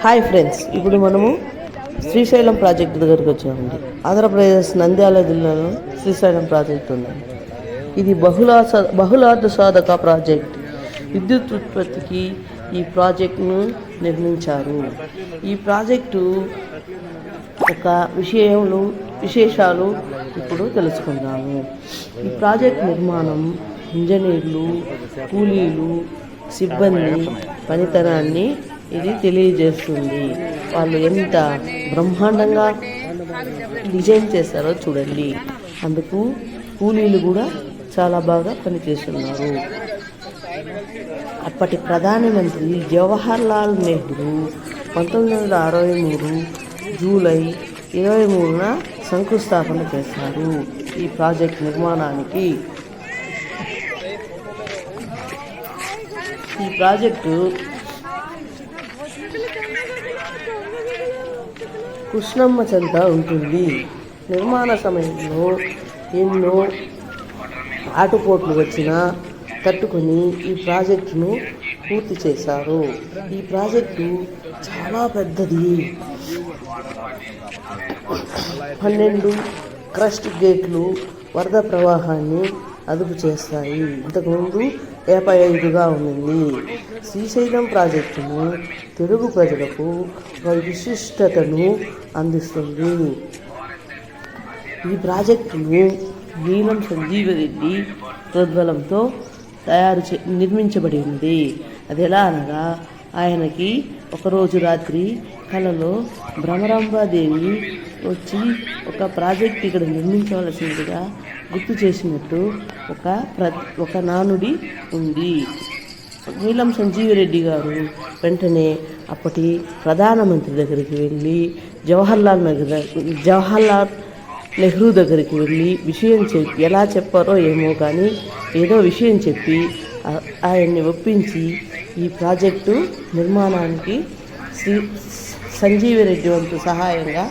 Hi friends, ఇప్పుడు మనము Srisailam project దగ్గరికి వచ్చామండి. ఆంధ్రప్రదేశ్ నంద్యాల జిల్లాలో శ్రీశైలం ప్రాజెక్టు ఉంది. ఇది బహుళార్థ సాధక ప్రాజెక్ట్. విద్యుత్ ఉత్పత్తికి ఈ ప్రాజెక్టును నిర్మించారు. ఈ ప్రాజెక్టు ఒక విశేషాలు ఇప్పుడు తెలుసుకుందాము. ఈ ప్రాజెక్ట్ నిర్మాణం ఇంజనీర్లు, కూలీలు, సిబ్బంది పనితనాన్ని ఇది తెలియజేస్తుంది. వాళ్ళు ఎంత బ్రహ్మాండంగా డిజైన్ చేస్తారో చూడండి. అందుకు కూలీలు కూడా చాలా బాగా పనిచేస్తున్నారు. అప్పటి ప్రధానమంత్రి జవహర్లాల్ నెహ్రూ 1963 జూలై 23న శంకుస్థాపన చేశారు ఈ ప్రాజెక్ట్ నిర్మాణానికి. ఈ ప్రాజెక్టు కృష్ణమ్మ చెంత ఉంటుంది. నిర్మాణ సమయంలో ఎన్నో ఆటుపోట్లు వచ్చినా తట్టుకొని ఈ ప్రాజెక్టును పూర్తి చేశారు. ఈ ప్రాజెక్టు చాలా పెద్దది. 12 క్రస్ట్ గేట్లు వరద ప్రవాహాన్ని అదుపు చేస్తాయి. ఇంతకుముందు 55గా ఉంది. శ్రీశైలం ప్రాజెక్టును తెలుగు ప్రజలకు ఒక విశిష్టతను అందిస్తుంది. ఈ ప్రాజెక్టును నీలం సంజీవరెడ్డి ప్రోద్బలంతో నిర్మించబడి ఉంది. అది ఎలా అనగా, ఆయనకి ఒకరోజు రాత్రి కలలో భ్రమరాంబాదేవి వచ్చి ఒక ప్రాజెక్ట్ ఇక్కడ నిర్మించవలసిందిగా గుర్తు చేసినట్టు ఒక నానుడి ఉంది. నీలం సంజీవరెడ్డి గారు వెంటనే అప్పటి ప్రధానమంత్రి దగ్గరికి వెళ్ళి జవహర్లాల్ నెహ్రూ దగ్గరికి వెళ్ళి విషయం చెప్పి, ఎలా చెప్పారో ఏమో కానీ ఏదో విషయం చెప్పి ఆయన్ని ఒప్పించి ఈ ప్రాజెక్టు నిర్మాణానికి సంజీవరెడ్డి వంతు సహాయంగా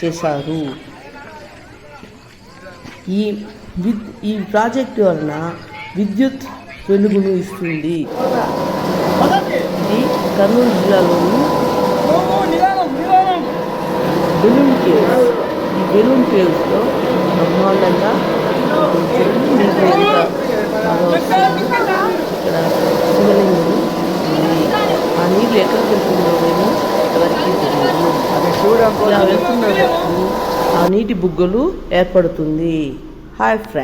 చేశారు. ఈ ప్రాజెక్టు వలన విద్యుత్ వెలుగును ఇస్తుంది. ఇది కర్నూలు జిల్లాలోని బెలూన్ కేవ్స్. ఈ బెలూన్ కేవ్స్లో బ్రహ్మాండంగా ఇక్కడ శివలింగం ఉంది. ఆ నీళ్ళు ఎక్కడికి వెళ్తుందో మేము ఎవరికి తెలియదు. ఇలా వెళ్తున్నప్పుడు ఆ నీటి బుగ్గలు ఏర్పడుతుంది. Hi friends.